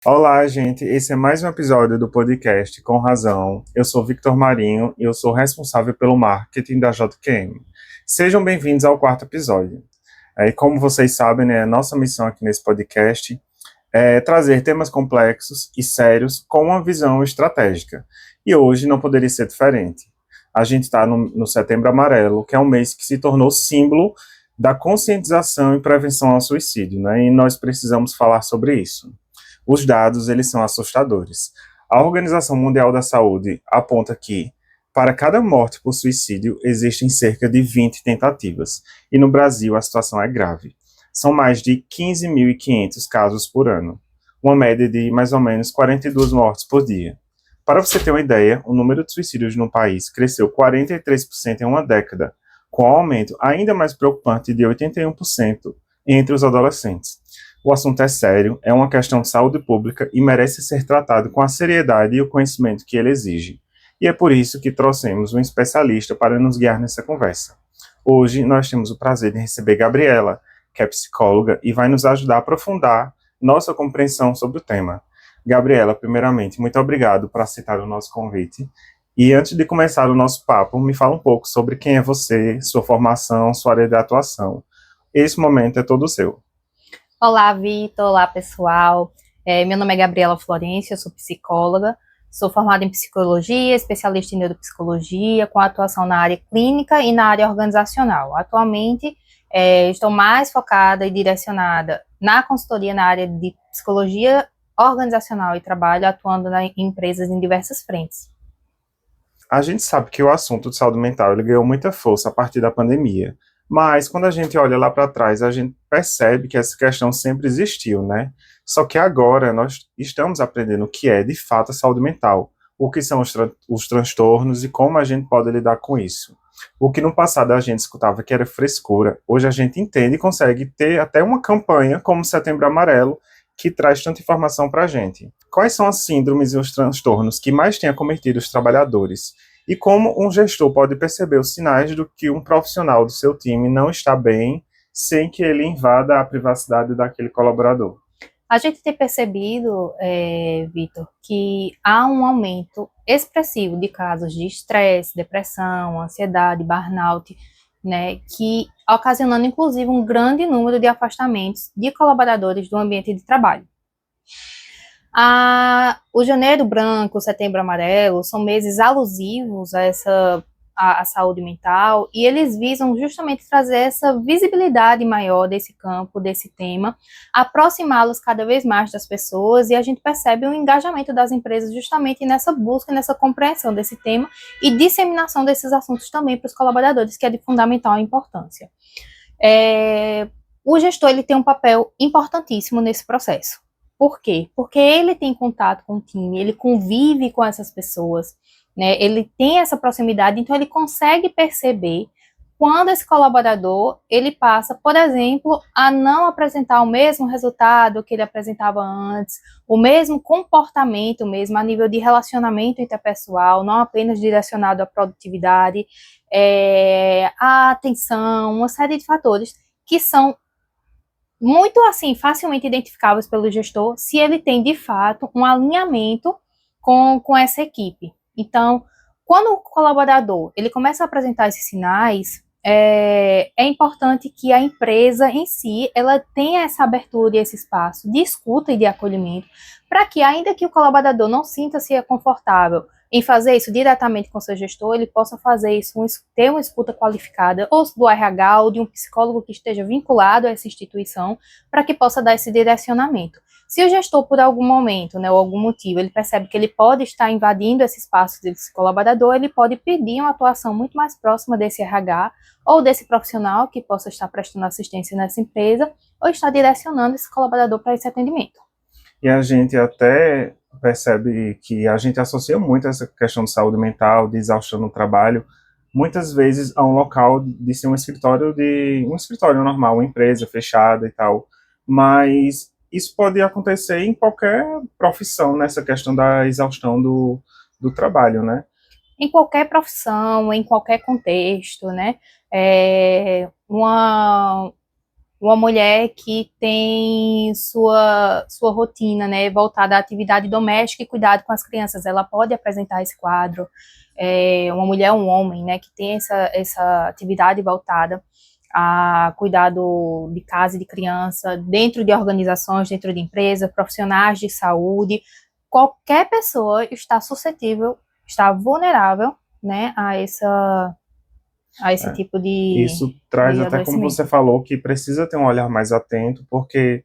Olá, gente. Esse é mais um episódio do podcast Com Razão. Eu sou Victor Marinho e eu sou responsável pelo marketing da JQM. Sejam bem-vindos ao quarto episódio. E como vocês sabem, né, a nossa missão aqui nesse podcast é trazer temas complexos e sérios com uma visão estratégica. E hoje não poderia ser diferente. A gente está no Setembro Amarelo, que é um mês que se tornou símbolo da conscientização e prevenção ao suicídio, né? E nós precisamos falar sobre isso. Os dados, eles são assustadores. A Organização Mundial da Saúde aponta que, para cada morte por suicídio, existem cerca de 20 tentativas. E no Brasil, a situação é grave. São mais de 15.500 casos por ano. Uma média de mais ou menos 42 mortes por dia. Para você ter uma ideia, o número de suicídios no país cresceu 43% em uma década, com um aumento ainda mais preocupante de 81% entre os adolescentes. O assunto é sério, é uma questão de saúde pública e merece ser tratado com a seriedade e o conhecimento que ele exige. E é por isso que trouxemos um especialista para nos guiar nessa conversa. Hoje nós temos o prazer de receber Gabriela, que é psicóloga e vai nos ajudar a aprofundar nossa compreensão sobre o tema. Gabriela, primeiramente, muito obrigado por aceitar o nosso convite. E antes de começar o nosso papo, me fala um pouco sobre quem é você, sua formação, sua área de atuação. Esse momento é todo seu. Olá, Vitor. Olá, pessoal. Meu nome é Gabriela Florencio, eu sou psicóloga, sou formada em psicologia, especialista em neuropsicologia, com atuação na área clínica e na área organizacional. Atualmente, estou mais focada e direcionada na consultoria na área de psicologia organizacional e trabalho, atuando em empresas em diversas frentes. A gente sabe que o assunto de saúde mental ele ganhou muita força a partir da pandemia, mas quando a gente olha lá para trás, a gente percebe que essa questão sempre existiu, né? Só que agora nós estamos aprendendo o que é de fato a saúde mental, o que são os transtornos e como a gente pode lidar com isso. O que no passado a gente escutava que era frescura, hoje a gente entende e consegue ter até uma campanha como Setembro Amarelo, que traz tanta informação para a gente. Quais são as síndromes e os transtornos que mais têm acometido os trabalhadores? E como um gestor pode perceber os sinais do que um profissional do seu time não está bem, sem que ele invada a privacidade daquele colaborador? A gente tem percebido, Vitor, que há um aumento expressivo de casos de estresse, depressão, ansiedade, burnout, né, que ocasionando inclusive um grande número de afastamentos de colaboradores do ambiente de trabalho. O Janeiro Branco, o Setembro Amarelo são meses alusivos a essa a saúde mental, e eles visam justamente trazer essa visibilidade maior desse campo, desse tema, aproximá-los cada vez mais das pessoas, e a gente percebe o engajamento das empresas justamente nessa busca, nessa compreensão desse tema e disseminação desses assuntos também para os colaboradores, que é de fundamental importância. O gestor ele tem um papel importantíssimo nesse processo. Por quê? Porque ele tem contato com o time, ele convive com essas pessoas, né? Ele tem essa proximidade, então ele consegue perceber quando esse colaborador ele passa, por exemplo, a não apresentar o mesmo resultado que ele apresentava antes, o mesmo comportamento mesmo a nível de relacionamento interpessoal, não apenas direcionado à produtividade, à atenção, uma série de fatores que são muito assim, facilmente identificáveis pelo gestor, se ele tem de fato um alinhamento com essa equipe. Então, quando o colaborador ele começa a apresentar esses sinais, é importante que a empresa em si ela tenha essa abertura e esse espaço de escuta e de acolhimento, para que ainda que o colaborador não sinta-se confortável em fazer isso diretamente com seu gestor, ele possa fazer isso, ter uma escuta qualificada, ou do RH, ou de um psicólogo que esteja vinculado a essa instituição, para que possa dar esse direcionamento. Se o gestor, por algum momento, né, ou algum motivo, ele percebe que ele pode estar invadindo esse espaço desse colaborador, ele pode pedir uma atuação muito mais próxima desse RH, ou desse profissional que possa estar prestando assistência nessa empresa, ou estar direcionando esse colaborador para esse atendimento. E a gente até percebe que a gente associa muito essa questão de saúde mental, de exaustão no trabalho, muitas vezes a um local de ser um escritório normal, uma empresa fechada e tal. Mas isso pode acontecer em qualquer profissão, nessa questão da exaustão do trabalho, né? Em qualquer profissão, em qualquer contexto, né? É uma uma mulher que tem sua rotina, né, voltada à atividade doméstica e cuidado com as crianças, ela pode apresentar esse quadro. Uma mulher, um homem, né, que tem essa atividade voltada a cuidado de casa e de criança, dentro de organizações, dentro de empresas, profissionais de saúde, qualquer pessoa está suscetível, está vulnerável, né, a esse tipo Isso traz de até, como adoecimento. você falou, que precisa ter um olhar mais atento, porque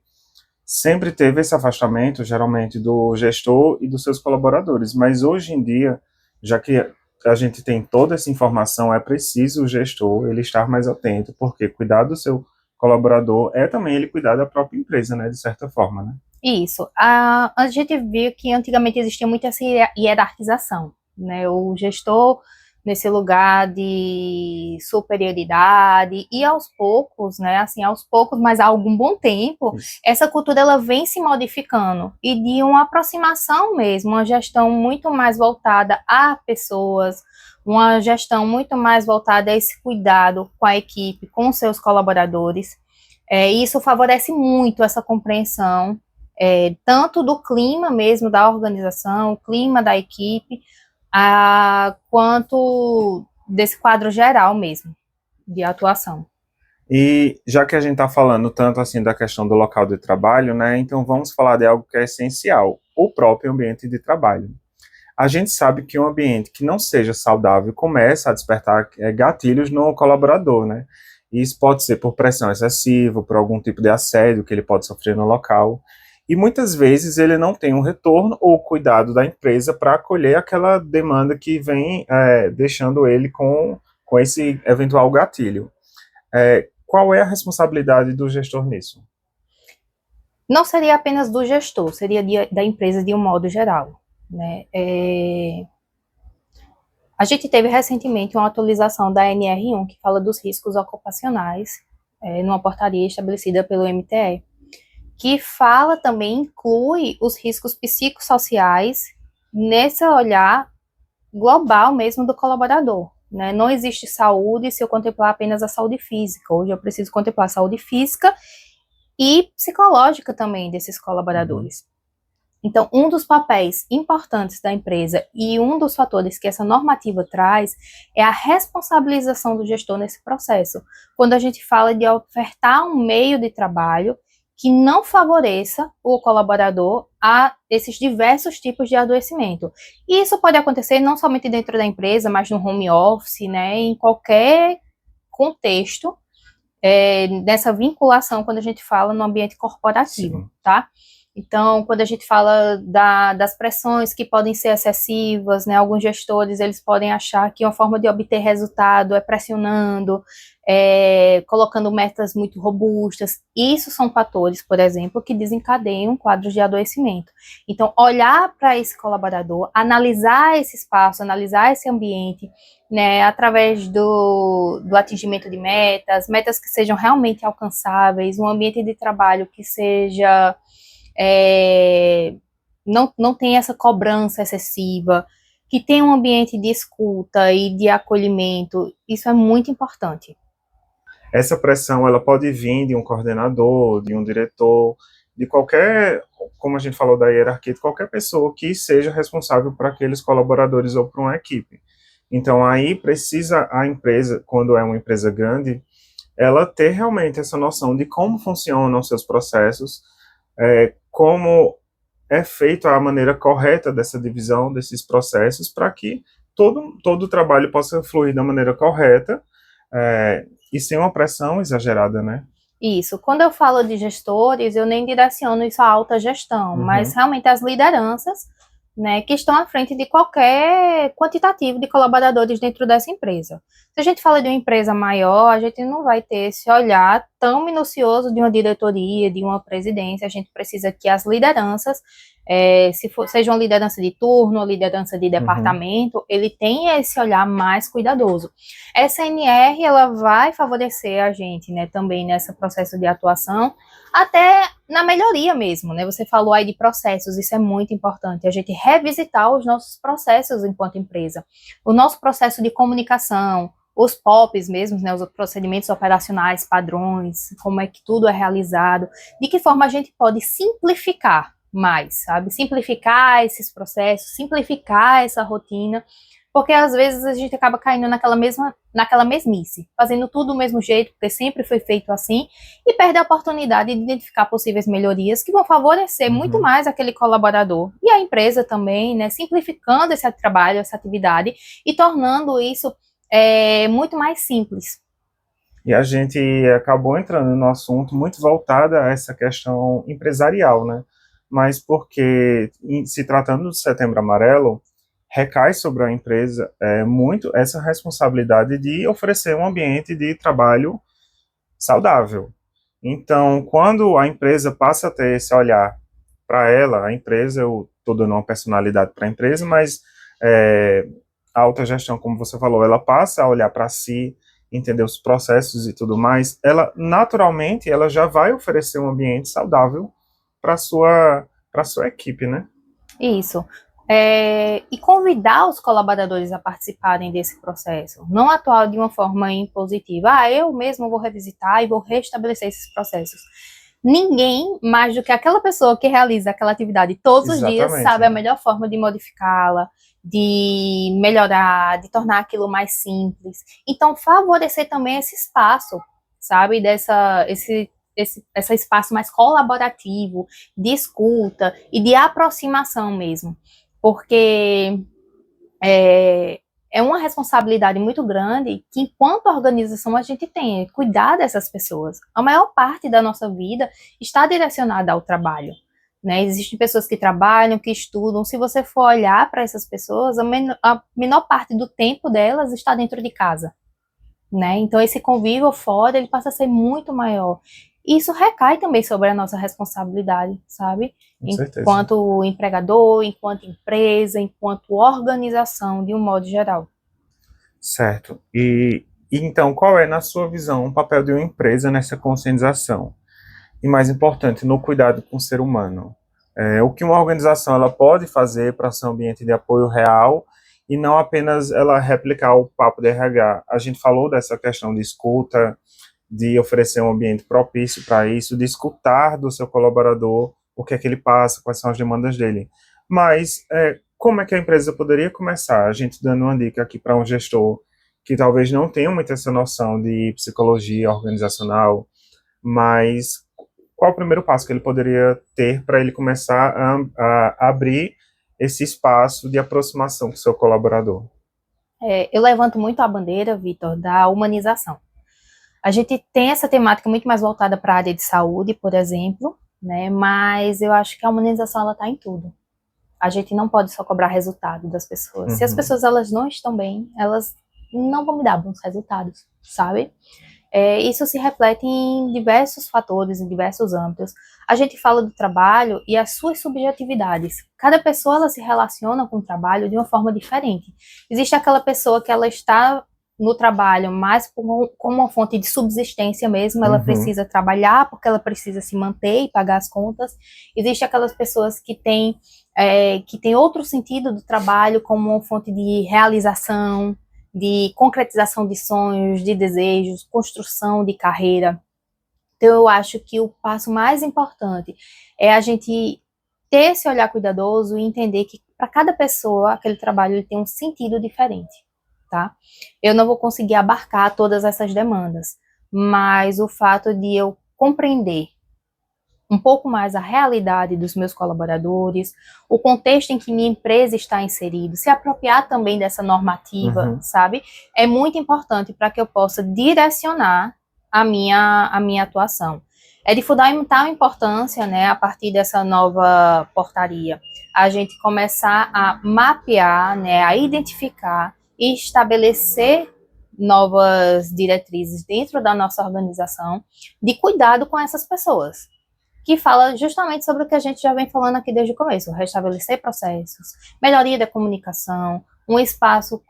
sempre teve esse afastamento, geralmente, do gestor e dos seus colaboradores, mas hoje em dia, já que a gente tem toda essa informação, é preciso o gestor ele estar mais atento, porque cuidar do seu colaborador é também ele cuidar da própria empresa, né, de certa forma, né? Isso. A gente viu que antigamente existia muita essa hierarquização, né? O gestor nesse lugar de superioridade e aos poucos, né? Assim, aos poucos, mas há algum bom tempo, Isso. essa cultura ela vem se modificando e de uma aproximação mesmo, uma gestão muito mais voltada a pessoas, uma gestão muito mais voltada a esse cuidado com a equipe, com seus colaboradores. Isso favorece muito essa compreensão tanto do clima mesmo da organização, o clima da equipe, quanto desse quadro geral mesmo de atuação. E já que a gente está falando tanto assim da questão do local de trabalho, né, então vamos falar de algo que é essencial, o próprio ambiente de trabalho. A gente sabe que um ambiente que não seja saudável começa a despertar gatilhos no colaborador, né? E isso pode ser por pressão excessiva, por algum tipo de assédio que ele pode sofrer no local. E muitas vezes ele não tem um retorno ou cuidado da empresa para acolher aquela demanda que vem deixando ele com esse eventual gatilho. Qual é a responsabilidade do gestor nisso? Não seria apenas do gestor, seria da empresa de um modo geral, né? A gente teve recentemente uma atualização da NR1 que fala dos riscos ocupacionais, numa portaria estabelecida pelo MTE, que fala também, inclui os riscos psicossociais nesse olhar global mesmo do colaborador. Né? Não existe saúde se eu contemplar apenas a saúde física. Hoje eu preciso contemplar a saúde física e psicológica também desses colaboradores. Então, um dos papéis importantes da empresa e um dos fatores que essa normativa traz é a responsabilização do gestor nesse processo. Quando a gente fala de ofertar um meio de trabalho que não favoreça o colaborador a esses diversos tipos de adoecimento. E isso pode acontecer não somente dentro da empresa, mas no home office, né, em qualquer contexto, nessa vinculação quando a gente fala no ambiente corporativo, sim, tá? Então, quando a gente fala das pressões que podem ser excessivas, né, alguns gestores eles podem achar que uma forma de obter resultado é pressionando, colocando metas muito robustas. Isso são fatores, por exemplo, que desencadeiam quadros de adoecimento. Então, olhar para esse colaborador, analisar esse espaço, analisar esse ambiente, né, através do atingimento de metas que sejam realmente alcançáveis, um ambiente de trabalho que seja não tem essa cobrança excessiva, que tem um ambiente de escuta e de acolhimento, isso é muito importante. Essa pressão, ela pode vir de um coordenador, de um diretor, de qualquer, como a gente falou da hierarquia, de qualquer pessoa que seja responsável por aqueles colaboradores ou por uma equipe. Então, aí precisa a empresa, quando é uma empresa grande, ela ter realmente essa noção de como funcionam os seus processos, como é feita a maneira correta dessa divisão desses processos para que todo o trabalho possa fluir da maneira correta e sem uma pressão exagerada, né? Isso. Quando eu falo de gestores, eu nem direciono isso à alta gestão, mas realmente as lideranças, né, que estão à frente de qualquer quantitativo de colaboradores dentro dessa empresa. Se a gente fala de uma empresa maior, a gente não vai ter esse olhar tão minucioso de uma diretoria, de uma presidência. A gente precisa que as lideranças, seja uma liderança de turno, uma liderança de departamento, ele tenha esse olhar mais cuidadoso. Essa NR, ela vai favorecer a gente, né, também nesse processo de atuação, até na melhoria mesmo, né? Você falou aí de processos, isso é muito importante, a gente revisitar os nossos processos enquanto empresa. O nosso processo de comunicação, os POPs mesmo, né, os procedimentos operacionais, padrões, como é que tudo é realizado, de que forma a gente pode simplificar mais, sabe? Simplificar esses processos, simplificar essa rotina, porque às vezes a gente acaba caindo naquela mesmice, fazendo tudo do mesmo jeito, porque sempre foi feito assim, e perde a oportunidade de identificar possíveis melhorias que vão favorecer muito mais aquele colaborador e a empresa também, né, simplificando esse trabalho, essa atividade e tornando isso muito mais simples. E a gente acabou entrando no assunto muito voltado a essa questão empresarial, né? Mas porque, se tratando do Setembro Amarelo, recai sobre a empresa muito essa responsabilidade de oferecer um ambiente de trabalho saudável. Então, quando a empresa passa a ter esse olhar para ela, a empresa, eu estou dando uma personalidade para a empresa, mas a autogestão, como você falou, ela passa a olhar para si, entender os processos e tudo mais, ela naturalmente ela já vai oferecer um ambiente saudável para sua equipe, né? Isso. E convidar os colaboradores a participarem desse processo, não atuar de uma forma impositiva. Eu mesmo vou revisitar e vou restabelecer esses processos. Ninguém, mais do que aquela pessoa que realiza aquela atividade todos os dias, sabe a melhor forma de modificá-la, de melhorar, de tornar aquilo mais simples. Então, favorecer também esse espaço, sabe, esse espaço mais colaborativo, de escuta e de aproximação mesmo. Porque é uma responsabilidade muito grande que, enquanto organização, a gente tem cuidar dessas pessoas. A maior parte da nossa vida está direcionada ao trabalho, né? Existem pessoas que trabalham, que estudam. Se você for olhar para essas pessoas, a menor parte do tempo delas está dentro de casa, né? Então, esse convívio fora, ele passa a ser muito maior. Isso recai também sobre a nossa responsabilidade, sabe? Enquanto empregador, enquanto empresa, enquanto organização, de um modo geral. Certo. E então, qual é, na sua visão, o papel de uma empresa nessa conscientização? E mais importante, no cuidado com o ser humano? O que uma organização ela pode fazer para ser um ambiente de apoio real e não apenas ela replicar o papo de RH. A gente falou dessa questão de escuta, de oferecer um ambiente propício para isso, de escutar do seu colaborador o que é que ele passa, quais são as demandas dele. Mas como é que a empresa poderia começar? A gente dando uma dica aqui para um gestor que talvez não tenha muito essa noção de psicologia organizacional, mas qual o primeiro passo que ele poderia ter para ele começar a abrir esse espaço de aproximação com o seu colaborador? Eu levanto muito a bandeira, Vitor, da humanização. A gente tem essa temática muito mais voltada para a área de saúde, por exemplo, né? Mas eu acho que a humanização ela está em tudo. A gente não pode só cobrar resultado das pessoas. Se as pessoas elas não estão bem, elas não vão me dar bons resultados, sabe? Isso se reflete em diversos fatores, em diversos âmbitos. A gente fala do trabalho e as suas subjetividades. Cada pessoa ela se relaciona com o trabalho de uma forma diferente. Existe aquela pessoa que ela está no trabalho mais como uma fonte de subsistência mesmo, ela precisa trabalhar porque ela precisa se manter e pagar as contas. Existe aquelas pessoas que têm outro sentido do trabalho como uma fonte de realização, de concretização de sonhos, de desejos, construção de carreira. Então, eu acho que o passo mais importante é a gente ter esse olhar cuidadoso e entender que para cada pessoa aquele trabalho ele tem um sentido diferente, tá? Eu não vou conseguir abarcar todas essas demandas, mas o fato de eu compreender um pouco mais a realidade dos meus colaboradores, o contexto em que minha empresa está inserido, se apropriar também dessa normativa, sabe? É muito importante para que eu possa direcionar a minha atuação. É de fundamental importância, né, a partir dessa nova portaria, a gente começar a mapear, né, a identificar e estabelecer novas diretrizes dentro da nossa organização de cuidado com essas pessoas, que fala justamente sobre o que a gente já vem falando aqui desde o começo: restabelecer processos, melhoria da comunicação, um espaço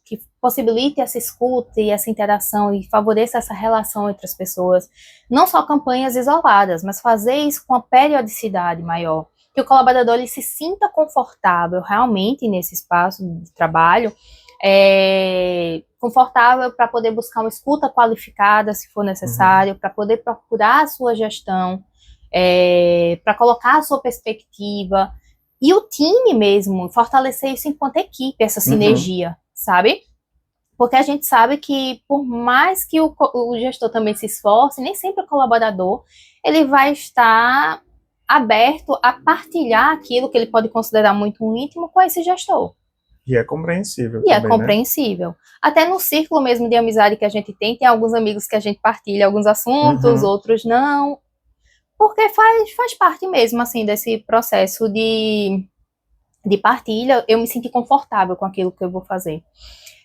que possibilite essa escuta e essa interação e favoreça essa relação entre as pessoas. Não só campanhas isoladas, mas fazer isso com uma periodicidade maior, que o colaborador ele se sinta confortável realmente nesse espaço de trabalho, confortável para poder buscar uma escuta qualificada, se for necessário, para poder procurar a sua gestão, para colocar a sua perspectiva, e o time mesmo, fortalecer isso enquanto equipe, essa sinergia, sabe? Porque a gente sabe que, por mais que o gestor também se esforce, nem sempre o colaborador, ele vai estar aberto a partilhar aquilo que ele pode considerar muito íntimo com esse gestor. E é compreensível E também, é compreensível. Né? Até no círculo mesmo de amizade que a gente tem alguns amigos que a gente partilha alguns assuntos, outros não. Porque faz parte mesmo, assim, desse processo de partilha. Eu me senti confortável com aquilo que eu vou fazer.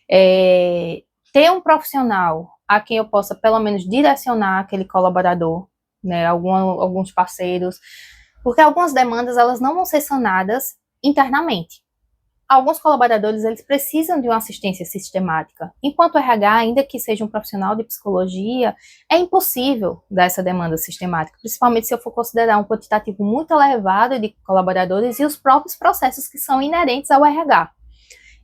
Ter um profissional a quem eu possa, pelo menos, direcionar aquele colaborador, né, alguns parceiros, porque algumas demandas, elas não vão ser sanadas internamente. Alguns colaboradores, eles precisam de uma assistência sistemática. Enquanto RH, ainda que seja um profissional de psicologia, é impossível dar essa demanda sistemática, principalmente se eu for considerar um quantitativo muito elevado de colaboradores e os próprios processos que são inerentes ao RH.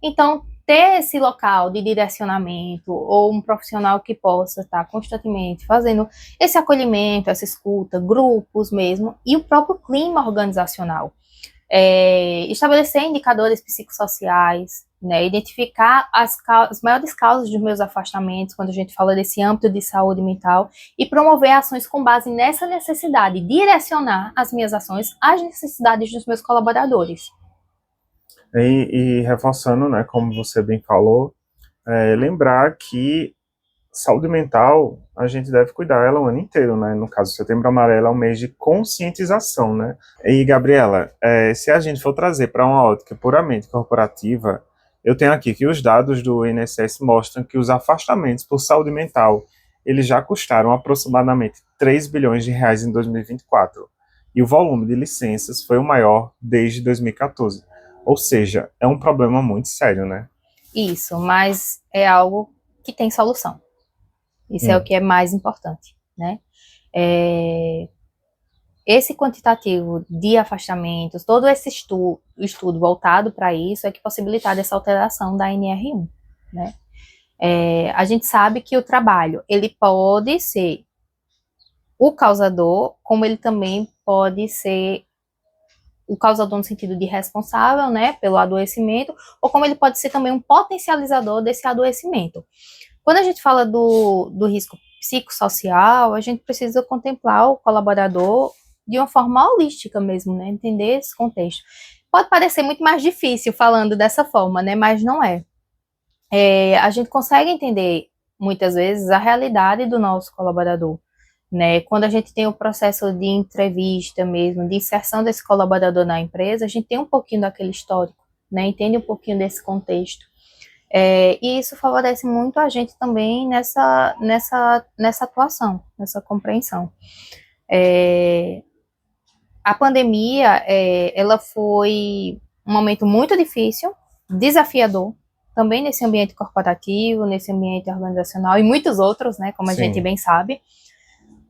Então, ter esse local de direcionamento ou um profissional que possa estar constantemente fazendo esse acolhimento, essa escuta, grupos mesmo, e o próprio clima organizacional. Estabelecer indicadores psicossociais, né, identificar as maiores causas dos meus afastamentos, quando a gente fala desse âmbito de saúde mental, e promover ações com base nessa necessidade, direcionar as minhas ações às necessidades dos meus colaboradores. E reforçando, né, como você bem falou, lembrar que saúde mental, a gente deve cuidar ela o ano inteiro, né? No caso, Setembro Amarelo é um mês de conscientização, né? E, Gabriela, se a gente for trazer para uma ótica puramente corporativa, eu tenho aqui que os dados do INSS mostram que os afastamentos por saúde mental, eles já custaram aproximadamente 3 bilhões de reais em 2024. E o volume de licenças foi o maior desde 2014. Ou seja, é um problema muito sério, né? Isso, mas é algo que tem solução. Isso é o que é mais importante, né? Esse quantitativo de afastamentos, todo esse estudo voltado para isso é que possibilitar essa alteração da NR1, né? A gente sabe que o trabalho, ele pode ser o causador, como ele também pode ser o causador no sentido de responsável, né, pelo adoecimento, ou como ele pode ser também um potencializador desse adoecimento. Quando a gente fala do risco psicossocial, a gente precisa contemplar o colaborador de uma forma holística mesmo, né? Entender esse contexto. Pode parecer muito mais difícil falando dessa forma, né? Mas não é. A gente consegue entender, muitas vezes, a realidade do nosso colaborador, né? Quando a gente tem o processo de entrevista mesmo, de inserção desse colaborador na empresa, a gente tem um pouquinho daquele histórico, né? Entende um pouquinho desse contexto. E isso favorece muito a gente também nessa atuação, nessa compreensão. A pandemia, ela foi um momento muito difícil, desafiador, também nesse ambiente corporativo, nesse ambiente organizacional e muitos outros, né, como a gente bem sabe,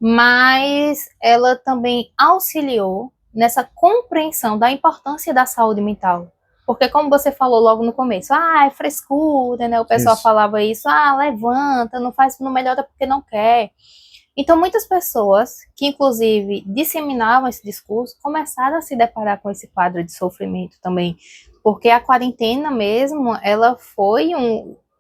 mas ela também auxiliou nessa compreensão da importância da saúde mental. Porque como você falou logo no começo, é frescura, né? O pessoal falava isso, levanta, não melhora porque não quer. Então, muitas pessoas que, inclusive, disseminavam esse discurso, começaram a se deparar com esse quadro de sofrimento também. Porque a quarentena mesmo, ela foi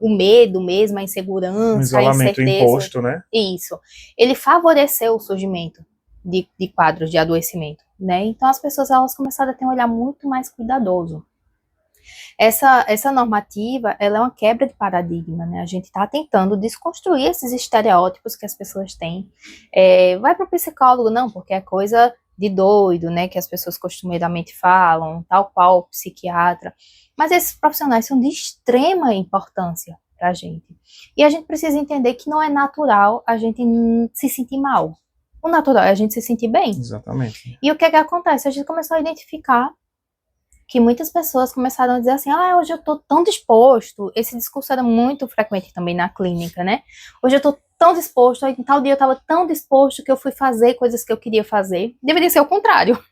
o medo mesmo, a insegurança, isolamento a incerteza. Imposto, né? Isso. Ele favoreceu o surgimento de quadros de adoecimento, né? Então, as pessoas, elas começaram a ter um olhar muito mais cuidadoso. Essa normativa, ela é uma quebra de paradigma, né? A gente está tentando desconstruir esses estereótipos que as pessoas têm. Vai para o psicólogo, não, porque é coisa de doido, né? Que as pessoas costumeiramente falam, tal qual psiquiatra. Mas esses profissionais são de extrema importância para a gente. E a gente precisa entender que não é natural a gente se sentir mal. O natural é a gente se sentir bem. Exatamente. E o que é que acontece? A gente começou a identificar que muitas pessoas começaram a dizer assim, hoje eu tô tão disposto, esse discurso era muito frequente também na clínica, né? Hoje eu tô tão disposto, em tal dia eu tava tão disposto que eu fui fazer coisas que eu queria fazer. Deveria ser o contrário.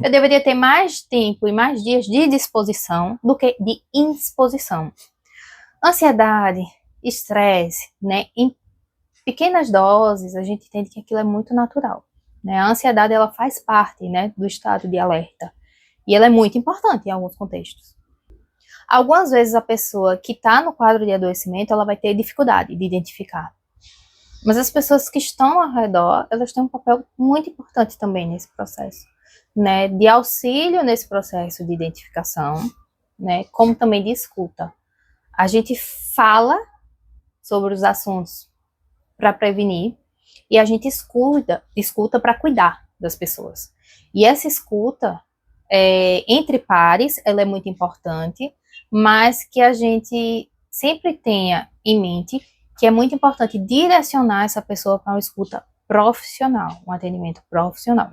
Eu deveria ter mais tempo e mais dias de disposição do que de indisposição. Ansiedade, estresse, né? Em pequenas doses, a gente entende que aquilo é muito natural, né? A ansiedade, ela faz parte, né, do estado de alerta. E ela é muito importante em alguns contextos. Algumas vezes a pessoa que está no quadro de adoecimento, ela vai ter dificuldade de identificar. Mas as pessoas que estão ao redor, elas têm um papel muito importante também nesse processo, né? De auxílio nesse processo de identificação, né? Como também de escuta. A gente fala sobre os assuntos para prevenir e a gente escuta para cuidar das pessoas. E essa escuta entre pares, ela é muito importante, mas que a gente sempre tenha em mente que é muito importante direcionar essa pessoa para uma escuta profissional, um atendimento profissional.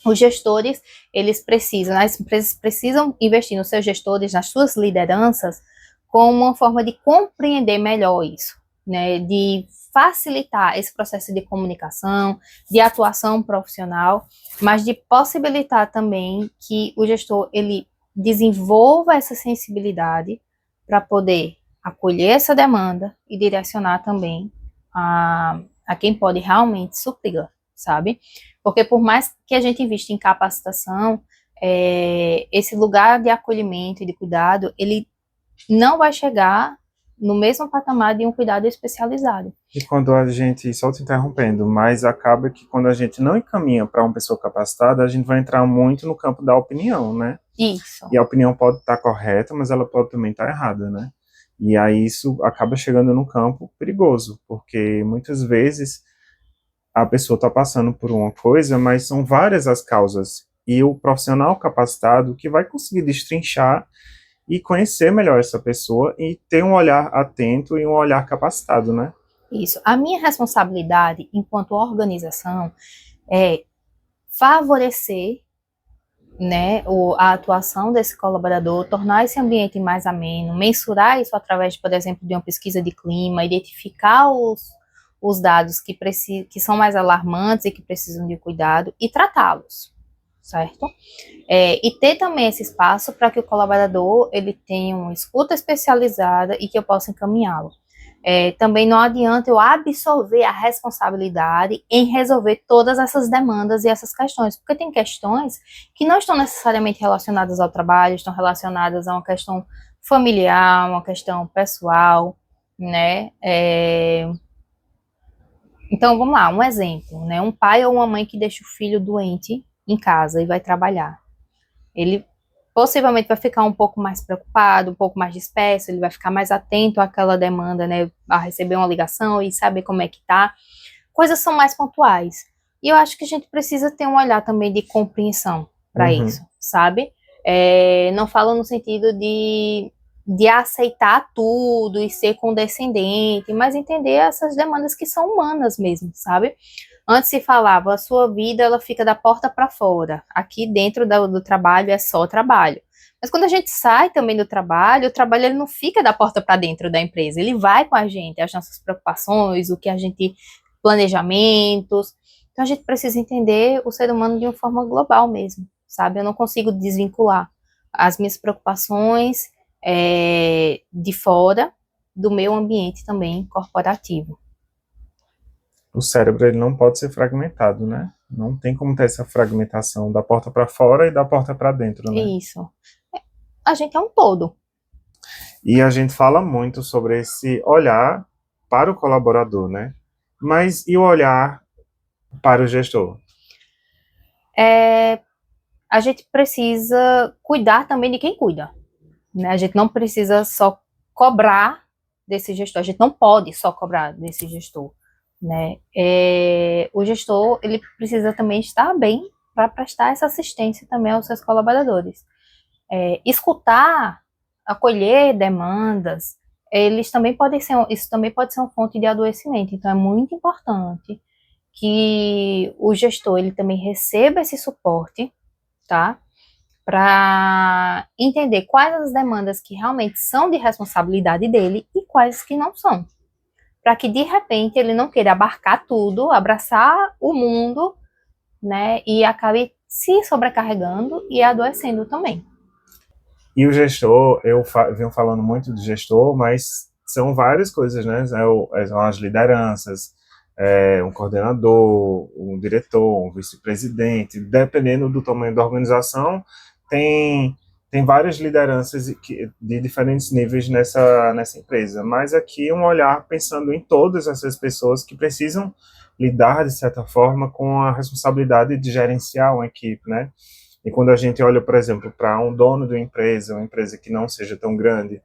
Os gestores, eles precisam, as empresas precisam investir nos seus gestores, nas suas lideranças, como uma forma de compreender melhor isso, né, de facilitar esse processo de comunicação, de atuação profissional, mas de possibilitar também que o gestor, ele desenvolva essa sensibilidade para poder acolher essa demanda e direcionar também a quem pode realmente supri-la, sabe? Porque por mais que a gente invista em capacitação, esse lugar de acolhimento e de cuidado, ele não vai chegar no mesmo patamar de um cuidado especializado. E quando a gente, só te interrompendo, mas acaba que quando a gente não encaminha para uma pessoa capacitada, a gente vai entrar muito no campo da opinião, né? Isso. E a opinião pode estar correta, mas ela pode também estar errada, né? E aí isso acaba chegando num campo perigoso, porque muitas vezes a pessoa está passando por uma coisa, mas são várias as causas. E o profissional capacitado que vai conseguir destrinchar e conhecer melhor essa pessoa e ter um olhar atento e um olhar capacitado, né? Isso. A minha responsabilidade enquanto organização é favorecer, né, a atuação desse colaborador, tornar esse ambiente mais ameno, mensurar isso através, por exemplo, de uma pesquisa de clima, identificar os dados que são mais alarmantes e que precisam de cuidado e tratá-los, certo? E ter também esse espaço para que o colaborador ele tenha uma escuta especializada e que eu possa encaminhá-lo. Também não adianta eu absorver a responsabilidade em resolver todas essas demandas e essas questões, porque tem questões que não estão necessariamente relacionadas ao trabalho, estão relacionadas a uma questão familiar, uma questão pessoal, né? Então, vamos lá, um exemplo, né? Um pai ou uma mãe que deixa o filho doente em casa e vai trabalhar. Ele possivelmente vai ficar um pouco mais preocupado, um pouco mais disperso, ele vai ficar mais atento àquela demanda, né, a receber uma ligação e saber como é que tá. Coisas são mais pontuais. E eu acho que a gente precisa ter um olhar também de compreensão para isso, sabe? Não falo no sentido de aceitar tudo e ser condescendente, mas entender essas demandas que são humanas mesmo, sabe? Antes se falava, a sua vida ela fica da porta para fora. Aqui dentro do trabalho é só trabalho. Mas quando a gente sai também do trabalho, o trabalho ele não fica da porta para dentro da empresa. Ele vai com a gente, as nossas preocupações, o que a gente planejamentos. Então a gente precisa entender o ser humano de uma forma global mesmo, sabe? Eu não consigo desvincular as minhas preocupações de fora do meu ambiente também corporativo. O cérebro ele não pode ser fragmentado, né? Não tem como ter essa fragmentação da porta para fora e da porta para dentro, né? Isso. A gente é um todo. E a gente fala muito sobre esse olhar para o colaborador, né? Mas e o olhar para o gestor? A gente precisa cuidar também de quem cuida, né? A gente não precisa só cobrar desse gestor, a gente não pode só cobrar desse gestor, né? O gestor, ele precisa também estar bem para prestar essa assistência também aos seus colaboradores. Escutar, acolher demandas, isso também pode ser uma fonte de adoecimento, então é muito importante que o gestor, ele também receba esse suporte, tá? Para entender quais as demandas que realmente são de responsabilidade dele e quais que não são. Para que, de repente, ele não queira abarcar tudo, abraçar o mundo, né, e acabe se sobrecarregando e adoecendo também. E o gestor, eu venho falando muito do gestor, mas são várias coisas, né? São as lideranças, um coordenador, um diretor, um vice-presidente, dependendo do tamanho da organização, tem, tem várias lideranças de diferentes níveis nessa empresa, mas aqui um olhar pensando em todas essas pessoas que precisam lidar, de certa forma, com a responsabilidade de gerenciar uma equipe, né? E quando a gente olha, por exemplo, para um dono de uma empresa que não seja tão grande,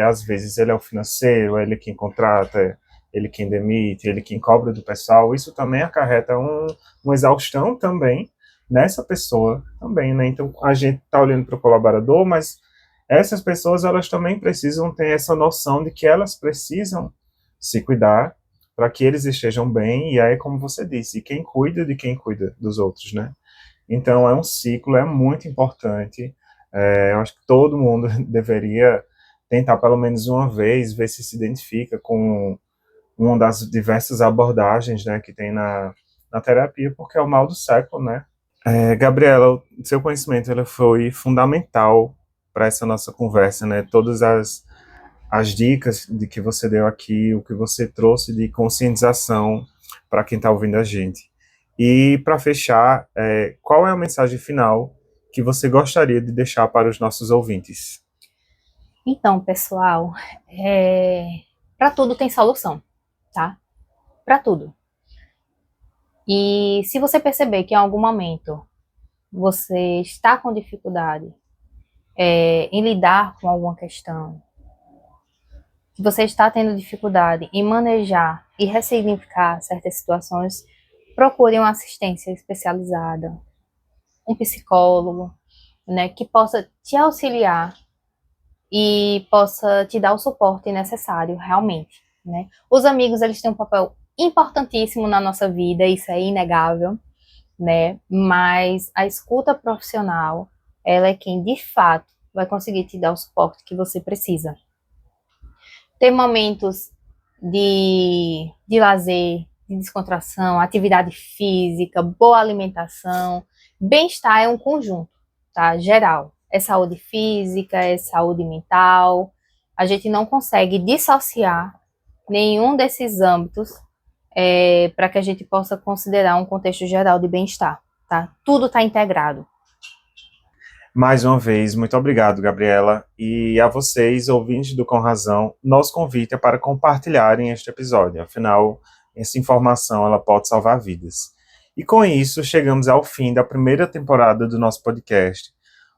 às vezes, ele é o financeiro, ele é quem contrata, ele quem demite, ele quem cobra do pessoal, isso também acarreta uma exaustão também nessa pessoa também, né? Então, a gente está olhando para o colaborador, mas essas pessoas, elas também precisam ter essa noção de que elas precisam se cuidar para que eles estejam bem, e aí, como você disse, quem cuida de quem cuida dos outros, né? Então, é um ciclo, é muito importante. Eu acho que todo mundo deveria tentar pelo menos uma vez ver se identifica com uma das diversas abordagens, né, que tem na terapia, porque é o mal do século, né? Gabriela, o seu conhecimento ele foi fundamental para essa nossa conversa, né? Todas as dicas de que você deu aqui, o que você trouxe de conscientização para quem está ouvindo a gente. E para fechar, qual é a mensagem final que você gostaria de deixar para os nossos ouvintes? Então, pessoal, para tudo tem solução, tá? Para tudo. E se você perceber que em algum momento você está com dificuldade em lidar com alguma questão, que você está tendo dificuldade em manejar e ressignificar certas situações, procure uma assistência especializada, um psicólogo, né, que possa te auxiliar e possa te dar o suporte necessário, realmente, né? Os amigos, eles têm um papel importantíssimo na nossa vida, isso é inegável, né? Mas a escuta profissional, ela é quem, de fato, vai conseguir te dar o suporte que você precisa. Ter momentos de lazer, de descontração, atividade física, boa alimentação, bem-estar é um conjunto, tá? Geral. É saúde física, é saúde mental. A gente não consegue dissociar nenhum desses âmbitos para que a gente possa considerar um contexto geral de bem-estar, tá? Tudo está integrado. Mais uma vez, muito obrigado, Gabriela. E a vocês, ouvintes do Com Razão, nosso convite é para compartilharem este episódio. Afinal, essa informação ela pode salvar vidas. E com isso, chegamos ao fim da primeira temporada do nosso podcast,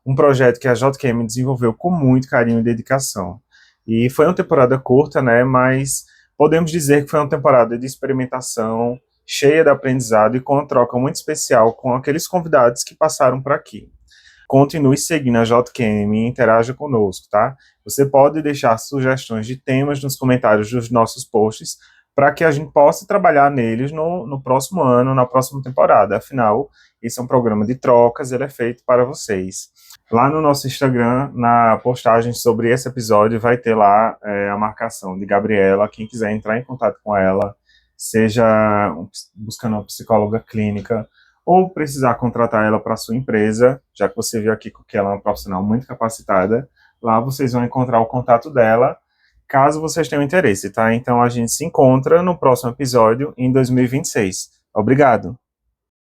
um projeto que a JQM desenvolveu com muito carinho e dedicação. E foi uma temporada curta, né? Mas podemos dizer que foi uma temporada de experimentação, cheia de aprendizado e com uma troca muito especial com aqueles convidados que passaram por aqui. Continue seguindo a JQM e interaja conosco, tá? Você pode deixar sugestões de temas nos comentários dos nossos posts para que a gente possa trabalhar neles no próximo ano, na próxima temporada. Afinal, esse é um programa de trocas, ele é feito para vocês. Lá no nosso Instagram, na postagem sobre esse episódio, vai ter lá a marcação de Gabriela. Quem quiser entrar em contato com ela, seja buscando uma psicóloga clínica, ou precisar contratar ela para sua empresa, já que você viu aqui que ela é uma profissional muito capacitada, lá vocês vão encontrar o contato dela, caso vocês tenham interesse, tá? Então a gente se encontra no próximo episódio em 2026. Obrigado!